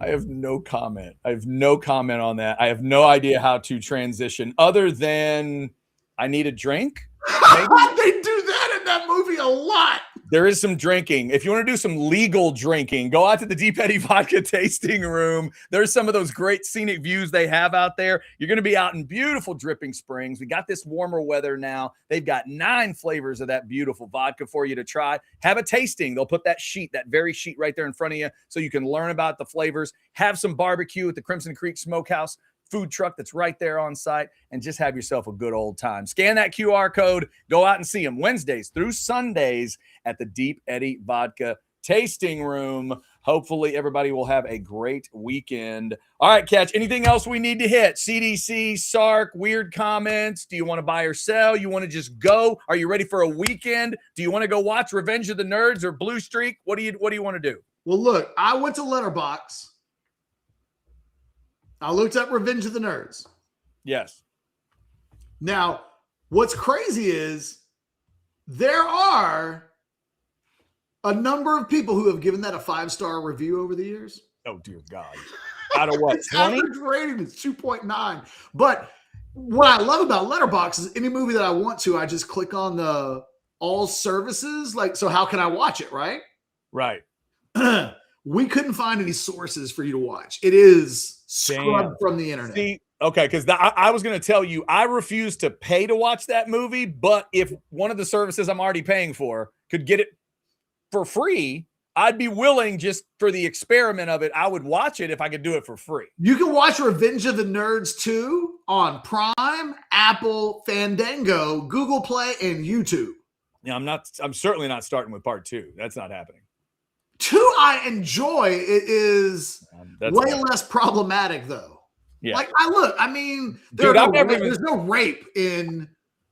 [SPEAKER 2] I have no comment. I have no comment on that. I have no idea how to transition other than I need a drink.
[SPEAKER 1] They do that in that movie a lot.
[SPEAKER 2] There is some drinking. If you want to do some legal drinking, go out to the Deep Eddy Vodka tasting room. There's some of those great scenic views they have out there. You're going to be out in beautiful Dripping Springs. We got this warmer weather now. They've got 9 flavors of that beautiful vodka for you to try. Have a tasting. They'll put that very sheet right there in front of you so you can learn about the flavors. Have some barbecue at the Crimson Creek Smokehouse food truck that's right there on site, and just have yourself a good old time. Scan that QR code. Go out and see them Wednesdays through Sundays at the Deep Eddy Vodka tasting room. Hopefully everybody will have a great weekend. All right, Catch, anything else we need to hit? CDC, Sark, weird comments. Do you want to buy or sell? You want to just go? Are you ready for a weekend? Do you want to go watch Revenge of the Nerds or Blue Streak? What do you want to do?
[SPEAKER 1] Well, look, I went to Letterboxd. I looked up Revenge of the Nerds.
[SPEAKER 2] Yes.
[SPEAKER 1] Now, what's crazy is there are a number of people who have given that a 5-star review over the years.
[SPEAKER 2] Oh, dear God. Out of what,
[SPEAKER 1] Its
[SPEAKER 2] 20?
[SPEAKER 1] average rating is 2.9. But what I love about Letterboxd is any movie that I want to, I just click on the all services. Like, so how can I watch it, right?
[SPEAKER 2] Right.
[SPEAKER 1] We couldn't find any sources for you to watch. It is scrubbed from the internet.
[SPEAKER 2] See, okay, because I was going to tell you, I refuse to pay to watch that movie, but if one of the services I'm already paying for could get it for free, I'd be willing, just for the experiment of it. I would watch it if I could do it for free.
[SPEAKER 1] You can watch Revenge of the Nerds 2 on Prime, Apple, Fandango, Google Play, and YouTube.
[SPEAKER 2] Yeah, I'm certainly not starting with part 2. That's not happening.
[SPEAKER 1] 2 I enjoy. It is way
[SPEAKER 2] fine.
[SPEAKER 1] less problematic though.
[SPEAKER 2] Yeah.
[SPEAKER 1] Like there's no rape in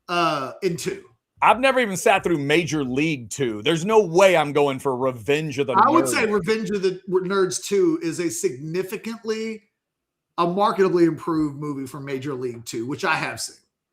[SPEAKER 1] 2.
[SPEAKER 2] I've never even sat through Major League 2. There's no way I'm going for Revenge of the Nerds.
[SPEAKER 1] I would say Revenge of the Nerds 2 is a marketably improved movie from Major League 2, which I have seen.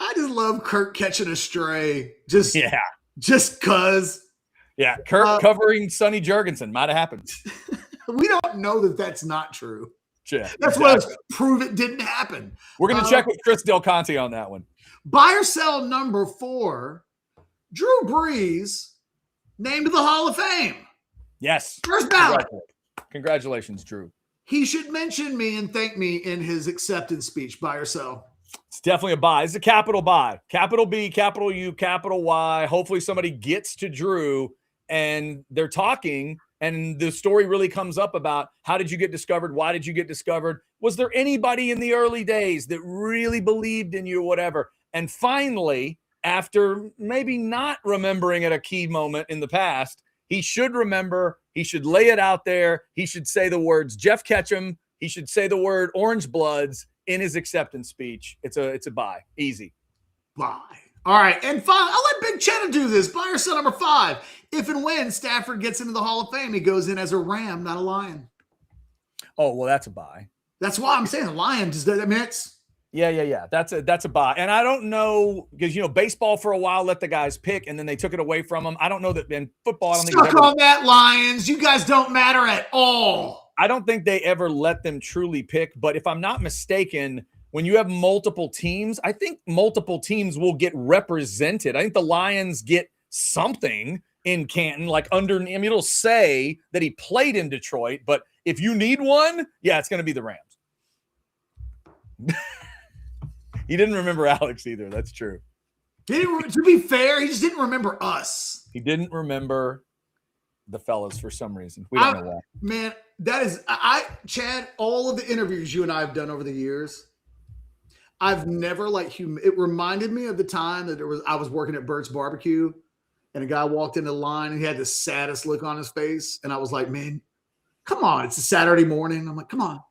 [SPEAKER 1] I just love Kirk catching a stray. Just cause.
[SPEAKER 2] Yeah, Kirk covering Sonny Jurgensen might have happened.
[SPEAKER 1] We don't know that that's not true.
[SPEAKER 2] Yeah,
[SPEAKER 1] that's why prove it didn't happen.
[SPEAKER 2] We're going to check with Chris Del Conte on that one.
[SPEAKER 1] Buy or sell number 4, Drew Brees named to the Hall of Fame.
[SPEAKER 2] Yes.
[SPEAKER 1] First ballot.
[SPEAKER 2] Congratulations, Drew.
[SPEAKER 1] He should mention me and thank me in his acceptance speech. Buy or sell?
[SPEAKER 2] It's definitely a buy. It's a capital buy. Capital B, capital U, capital Y. Hopefully somebody gets to Drew and they're talking and the story really comes up about how did you get discovered? Why did you get discovered? Was there anybody in the early days that really believed in you or whatever? And finally, after maybe not remembering at a key moment in the past, he should remember, he should lay it out there. He should say the words Jeff Ketchum. He should say the word Orange Bloods in his acceptance speech. It's a buy. Easy.
[SPEAKER 1] Buy. All right. And I'll let Big Cheddar do this. Buy or sell number 5. If and when Stafford gets into the Hall of Fame, he goes in as a Ram, not a Lion.
[SPEAKER 2] Oh, well, that's a buy.
[SPEAKER 1] That's why I'm saying the Lion just does. I mean, it's.
[SPEAKER 2] Yeah. That's a buy. And I don't know because baseball for a while let the guys pick and then they took it away from them. I don't know that in football. I don't
[SPEAKER 1] Stuck on that, Lions. You guys don't matter at all.
[SPEAKER 2] I don't think they ever let them truly pick. But if I'm not mistaken, when you have multiple teams, I think multiple teams will get represented. I think the Lions get something in Canton, it'll say that he played in Detroit. But if you need one, it's going to be the Rams. He didn't remember Alex either. That's true.
[SPEAKER 1] To be fair, he just didn't remember us.
[SPEAKER 2] He didn't remember the fellas for some reason. We don't know why.
[SPEAKER 1] Man, that is Chad, all of the interviews you and I have done over the years, I've never it reminded me of the time that I was working at Burt's Barbecue and a guy walked into the line and he had the saddest look on his face. And I was like, man, come on. It's a Saturday morning. I'm like, come on.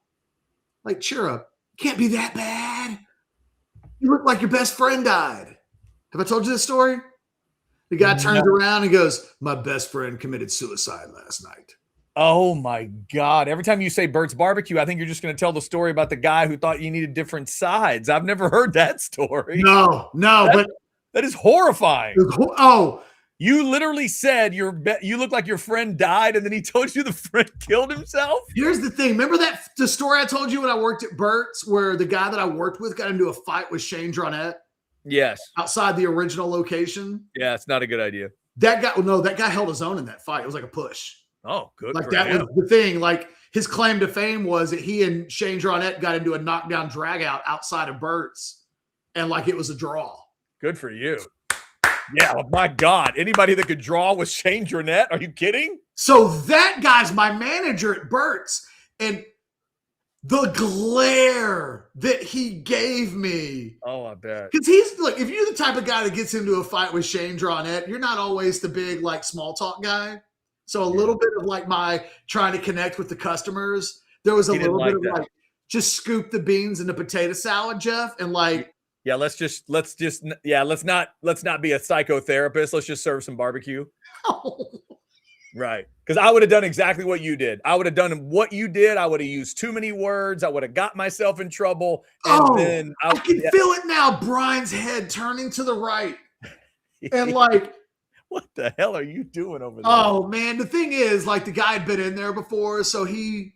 [SPEAKER 1] Cheer up. Can't be that bad. You look like your best friend died. Have I told you this story? The guy turns around and goes, my best friend committed suicide last night.
[SPEAKER 2] Oh, my God. Every time you say Burt's Barbecue, I think you're just going to tell the story about the guy who thought you needed different sides. I've never heard that story.
[SPEAKER 1] No, but
[SPEAKER 2] that is horrifying.
[SPEAKER 1] Oh,
[SPEAKER 2] you literally said you look like your friend died, and then he told you the friend killed himself?
[SPEAKER 1] Here's the thing. Remember the story I told you when I worked at Burt's where the guy that I worked with got into a fight with Shane Dronette?
[SPEAKER 2] Yes.
[SPEAKER 1] Outside the original location?
[SPEAKER 2] Yeah, it's not a good idea.
[SPEAKER 1] That guy held his own in that fight. It was like a push.
[SPEAKER 2] Oh, good.
[SPEAKER 1] That was the thing. His claim to fame was that he and Shane Dronette got into a knockdown drag out outside of Burt's and it was a draw.
[SPEAKER 2] Good for you. Yeah, my God. Anybody that could draw was Shane Dronette? Are you kidding?
[SPEAKER 1] So that guy's my manager at Burt's. And the glare that he gave me.
[SPEAKER 2] Oh, I bet.
[SPEAKER 1] Because if you're the type of guy that gets into a fight with Shane Dronette, you're not always the big, small talk guy. So a little bit of
[SPEAKER 2] my
[SPEAKER 1] trying to connect with the customers. There was a little bit of just scoop the beans in the potato salad, Jeff. And
[SPEAKER 2] yeah, let's not be a psychotherapist. Let's just serve some barbecue. Right. Because I would have done exactly what you did. I would have done what you did. I would have used too many words. I would have got myself in trouble. And then
[SPEAKER 1] I can feel it now. Brian's head turning to the right. And
[SPEAKER 2] what the hell are you doing over there?
[SPEAKER 1] Oh man. The thing is the guy had been in there before. So he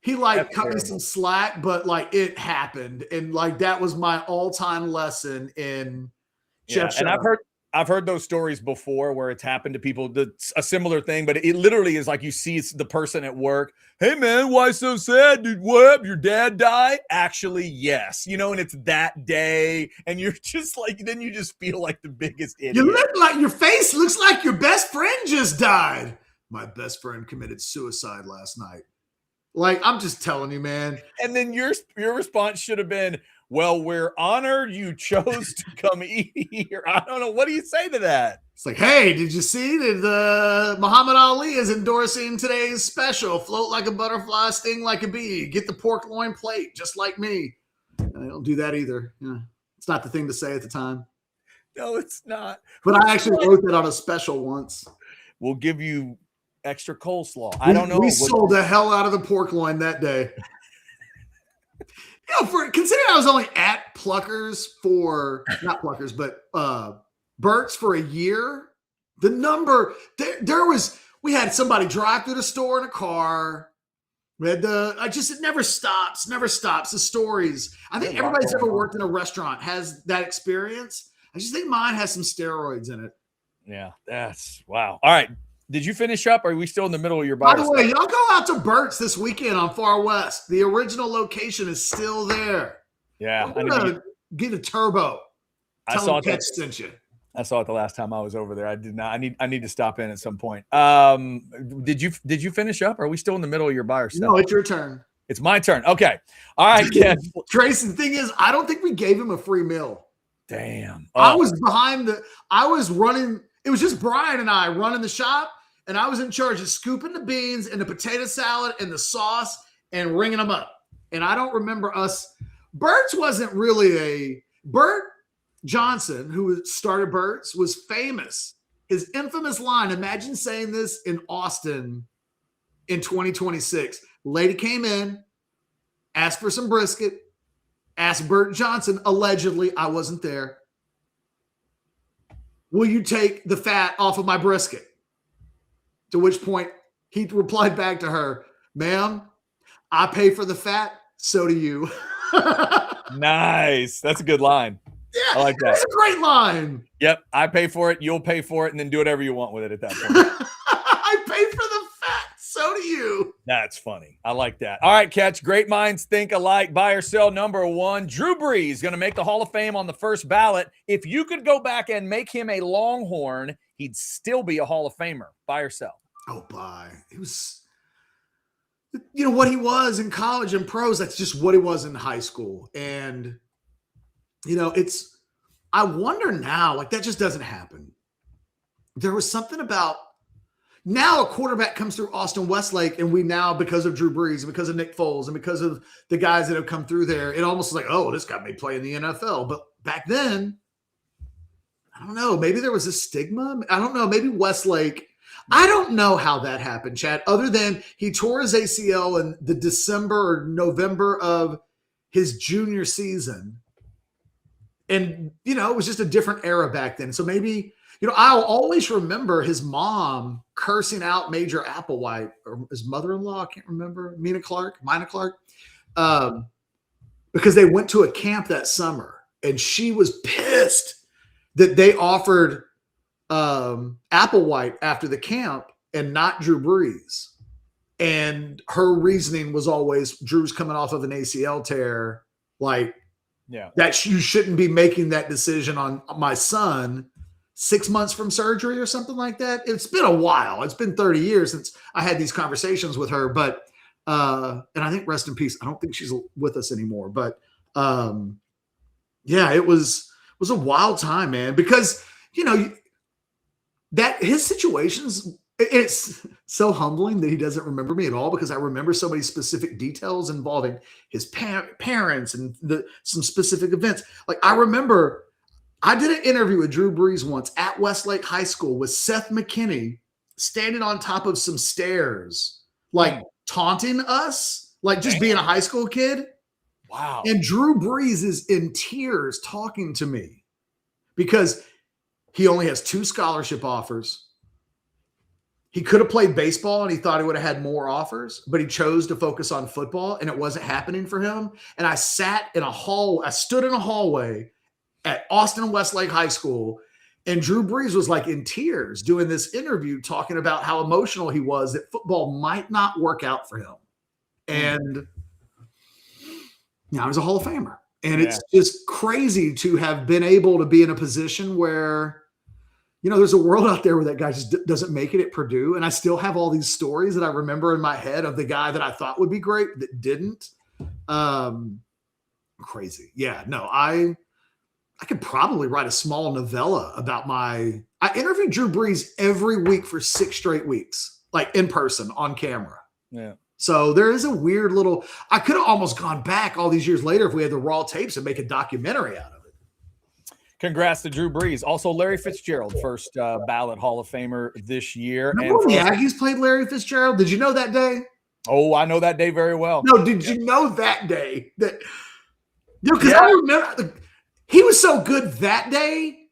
[SPEAKER 1] cut me some slack, but it happened. And that was my all-time lesson in Chef.
[SPEAKER 2] And I've heard those stories before where it's happened to people. That's a similar thing, but it literally is you see the person at work. Hey man, why so sad? Dude, what? Your dad died? Actually, yes. And it's that day. And you're just then you just feel like the biggest idiot.
[SPEAKER 1] You look your face looks like your best friend just died. My best friend committed suicide last night. I'm just telling you, man.
[SPEAKER 2] And then your response should have been, well, we're honored you chose to come eat here. I don't know. What do you say to that?
[SPEAKER 1] It's hey, did you see that Muhammad Ali is endorsing today's special? Float like a butterfly, sting like a bee. Get the pork loin plate, just like me. And they don't do that either. It's not the thing to say at the time.
[SPEAKER 2] No, it's not.
[SPEAKER 1] But I actually wrote that on a special once.
[SPEAKER 2] We'll give you extra coleslaw. I don't know.
[SPEAKER 1] We sold the hell out of the pork loin that day. For considering I was only at Pluckers for not Pluckers, but Burt's for a year, the number we had somebody drive through the store in a car. We had it never stops. The stories. I think everybody's ever worked in a restaurant has that experience. I just think mine has some steroids in it.
[SPEAKER 2] Yeah, that's wow. All right. Did you finish up? Or are we still in the middle of your bar?
[SPEAKER 1] By the way, y'all go out to Burt's this weekend on Far West. The original location is still there.
[SPEAKER 2] Yeah.
[SPEAKER 1] I'm gonna get a turbo.
[SPEAKER 2] I saw
[SPEAKER 1] Catch sent you.
[SPEAKER 2] I saw it the last time I was over there. I did not. I need to stop in at some point. Did you finish up? Or are we still in the middle of your bar or stuff?
[SPEAKER 1] No, it's your turn.
[SPEAKER 2] It's my turn. Okay. All right, Ken.
[SPEAKER 1] Tracy, the thing is, I don't think we gave him a free meal.
[SPEAKER 2] Damn.
[SPEAKER 1] I was I was running. It was just Brian and I running the shop, and I was in charge of scooping the beans and the potato salad and the sauce and ringing them up. And I don't remember us. Burt's wasn't really Bert Johnson, who started Burt's, was famous. His infamous line, imagine saying this in Austin in 2026. Lady came in, asked for some brisket, asked Bert Johnson, allegedly, I wasn't there, will you take the fat off of my brisket? To which point he replied back to her, ma'am, I pay for the fat, so do you.
[SPEAKER 2] Nice. That's a good line.
[SPEAKER 1] Yeah,
[SPEAKER 2] I like that.
[SPEAKER 1] That's a great line.
[SPEAKER 2] Yep. I pay for it. You'll pay for it, and then do whatever you want with it at that point.
[SPEAKER 1] I pay for the fat, so do you.
[SPEAKER 2] That's funny. I like that. All right, Catch. Great minds think alike. Buy or sell number one. Drew Brees going to make the Hall of Fame on the first ballot. If you could go back and make him a Longhorn, he'd still be a Hall of Famer. Buy or sell?
[SPEAKER 1] Oh, buy. He was, what he was in college and pros, that's just what he was in high school. And, I wonder now, that just doesn't happen. There was something about, now a quarterback comes through Austin Westlake, and we now, because of Drew Brees and because of Nick Foles and because of the guys that have come through there, it almost is like, oh, this guy may play in the NFL. But back then, I don't know, maybe there was a stigma. I don't know, maybe Westlake, I don't know how that happened, Chad, other than he tore his ACL in the December or November of his junior season. And, it was just a different era back then. So maybe, I'll always remember his mom cursing out Major Applewhite, or his mother-in-law, I can't remember, Mina Clark, because they went to a camp that summer, and she was pissed that they offered Applewhite after the camp and not Drew Brees. And her reasoning was always, Drew's coming off of an ACL tear, that you shouldn't be making that decision on my son 6 months from surgery or something like that. It's been a while. It's been 30 years since I had these conversations with her, but and I think rest in peace. I don't think she's with us anymore, but it was a wild time, man, because that his situations, it's so humbling that he doesn't remember me at all, because I remember so many specific details involving his parents and some specific events. I remember I did an interview with Drew Brees once at Westlake High School with Seth McKinney standing on top of some stairs, taunting us, just being a high school kid.
[SPEAKER 2] Wow.
[SPEAKER 1] And Drew Brees is in tears talking to me because he only has 2 scholarship offers. He could have played baseball and he thought he would have had more offers, but he chose to focus on football and it wasn't happening for him. And I stood in a hallway at Austin Westlake High School, and Drew Brees was in tears doing this interview, talking about how emotional he was that football might not work out for him. And now he's a Hall of Famer. And it's just crazy to have been able to be in a position where, there's a world out there where that guy just doesn't make it at Purdue. And I still have all these stories that I remember in my head of the guy that I thought would be great that didn't. Crazy. Yeah, no, I could probably write a small novella about I interviewed Drew Brees every week for 6 straight weeks, in person on camera.
[SPEAKER 2] Yeah.
[SPEAKER 1] So there is a weird little, I could have almost gone back all these years later if we had the raw tapes and make a documentary out of it.
[SPEAKER 2] Congrats to Drew Brees. Also, Larry Fitzgerald, first ballot Hall of Famer this year.
[SPEAKER 1] Remember when the Aggies played Larry Fitzgerald? Did you know that day?
[SPEAKER 2] Oh, I know that day very well.
[SPEAKER 1] No, did you know that day that Because I remember he was so good that day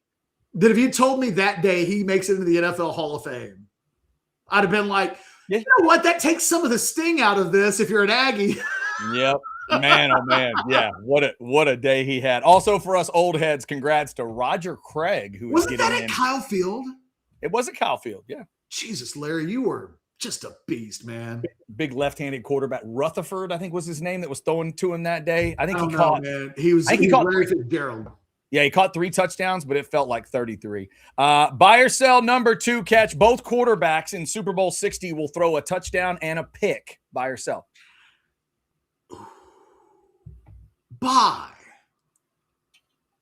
[SPEAKER 1] that if you told me that day he makes it into the NFL Hall of Fame, I'd have been like, you know what? That takes some of the sting out of this if you're an Aggie.
[SPEAKER 2] Yep. Man, oh man. Yeah. What a day he had. Also for us old heads, congrats to Roger Craig, who
[SPEAKER 1] Wasn't
[SPEAKER 2] is
[SPEAKER 1] that
[SPEAKER 2] getting
[SPEAKER 1] at
[SPEAKER 2] in.
[SPEAKER 1] Kyle Field?
[SPEAKER 2] It was at Kyle Field, yeah.
[SPEAKER 1] Jesus, Larry, you were just a beast, man.
[SPEAKER 2] Big left-handed quarterback. Rutherford, I think was his name that was throwing to him that day. I think he
[SPEAKER 1] caught,
[SPEAKER 2] caught.
[SPEAKER 1] Man. He was Larry Fitzgerald.
[SPEAKER 2] Yeah, he caught 3 touchdowns, but it felt like 33. Buy or sell number 2 catch. Both quarterbacks in Super Bowl 60 will throw a touchdown and a pick. Buy or sell?
[SPEAKER 1] Buy.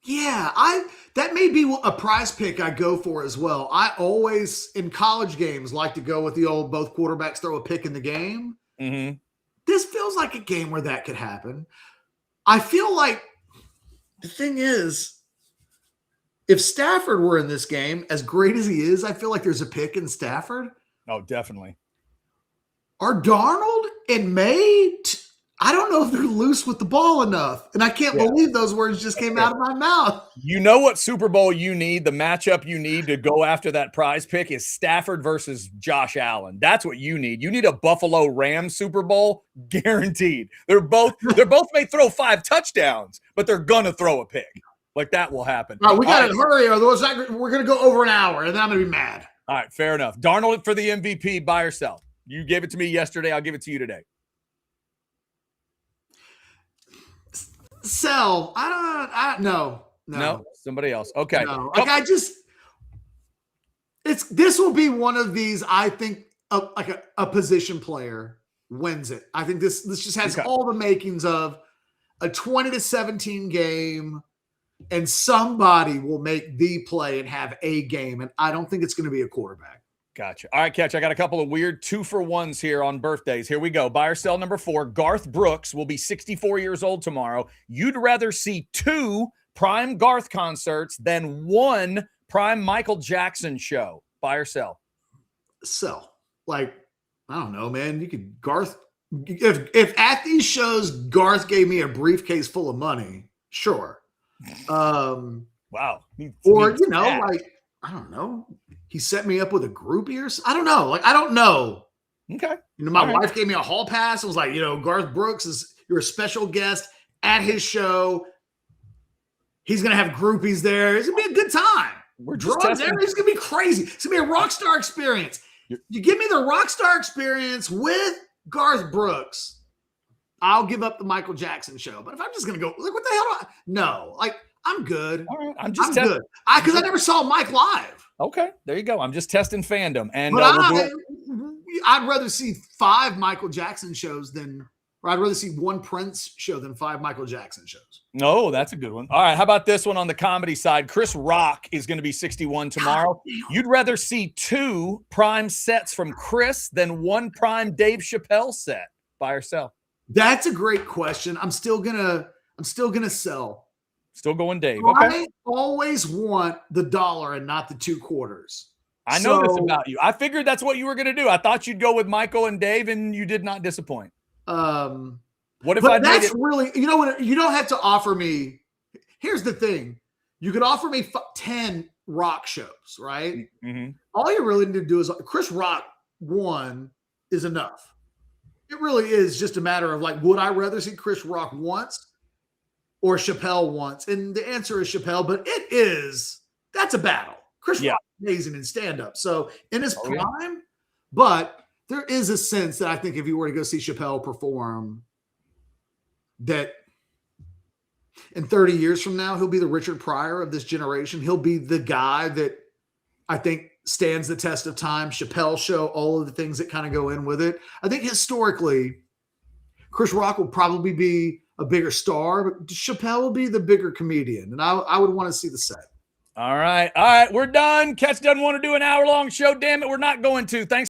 [SPEAKER 1] Yeah, that may be a prize pick I go for as well. I always, in college games, like to go with the old both quarterbacks throw a pick in the game.
[SPEAKER 2] Mm-hmm.
[SPEAKER 1] This feels like a game where that could happen. I feel like the thing is, if Stafford were in this game, as great as he is, I feel like there's a pick in Stafford.
[SPEAKER 2] Oh, definitely.
[SPEAKER 1] Are Darnold and May? I don't know if they're loose with the ball enough. And I can't believe those words just came out of my mouth.
[SPEAKER 2] You know what Super Bowl you need, the matchup you need to go after that prize pick is Stafford versus Josh Allen. That's what you need. You need a Buffalo Rams Super Bowl guaranteed. They're both may throw 5 touchdowns, but they're going to throw a pick. Like that will happen.
[SPEAKER 1] All right, we got to hurry, otherwise we're going to go over an hour, and then I'm going to be mad.
[SPEAKER 2] All right, fair enough. Darnold for the MVP, buy or sell? You gave it to me yesterday. I'll give it to you today.
[SPEAKER 1] Sell. No.
[SPEAKER 2] Somebody else. Okay.
[SPEAKER 1] No. Like this will be one of these. I think a position player wins it. I think this just has all the makings of a 20-17 game, and somebody will make the play and have a game. And I don't think it's going to be a quarterback.
[SPEAKER 2] Gotcha. All right, Catch. I got a couple of weird 2-for-1s here on birthdays. Here we go. Buy or sell number 4. Garth Brooks will be 64 years old tomorrow. You'd rather see 2 prime Garth concerts than 1 prime Michael Jackson show. Buy or sell?
[SPEAKER 1] Sell. Like, I don't know, man. You could Garth. If at these shows Garth gave me a briefcase full of money, sure.
[SPEAKER 2] Wow.
[SPEAKER 1] Or like, I don't know. He set me up with a groupie or something. I don't know. Like, I don't know.
[SPEAKER 2] Okay.
[SPEAKER 1] My wife gave me a hall pass. It was like, Garth Brooks you're a special guest at his show. He's going to have groupies there. It's going to be a good time.
[SPEAKER 2] We're just
[SPEAKER 1] drugs there. It's going to be crazy. It's going to be a rock star experience. You give me the rock star experience with Garth Brooks, I'll give up the Michael Jackson show. But if I'm just going to go, like, what the hell? No, like, I'm good.
[SPEAKER 2] All right.
[SPEAKER 1] I'm good. Because I never saw Mike live.
[SPEAKER 2] Okay, there you go. I'm just testing fandom. And
[SPEAKER 1] I'd rather see 5 Michael Jackson shows or I'd rather see 1 Prince show than 5 Michael Jackson shows.
[SPEAKER 2] No, that's a good one. All right, how about this one on the comedy side? Chris Rock is going to be 61 tomorrow. You'd rather see 2 prime sets from Chris than 1 prime Dave Chappelle set. Buy or sell?
[SPEAKER 1] That's a great question. I'm still gonna sell.
[SPEAKER 2] Still going Dave. Okay.
[SPEAKER 1] I always want the dollar and not the 2 quarters.
[SPEAKER 2] I know this about you. I figured that's what you were going to do. I thought you'd go with Michael and Dave, and you did not disappoint. What if
[SPEAKER 1] that's really, what? You don't have to offer me. Here's the thing. You could offer me 10 rock shows, right?
[SPEAKER 2] Mm-hmm.
[SPEAKER 1] All you really need to do is Chris Rock 1 is enough. It really is just a matter of like, would I rather see Chris Rock once or Chappelle once? And the answer is Chappelle, but that's a battle. Chris Rock is amazing in stand-up. So in his prime, but there is a sense that I think if you were to go see Chappelle perform, that in 30 years from now, he'll be the Richard Pryor of this generation. He'll be the guy that I think stands the test of time. Chappelle show, all of the things that kind of go in with it. I think historically, Chris Rock will probably be a bigger star, but Chappelle will be the bigger comedian. And I would want to see the set.
[SPEAKER 2] All right. We're done. Catch doesn't want to do an hour-long show. Damn it, we're not going to. Thanks.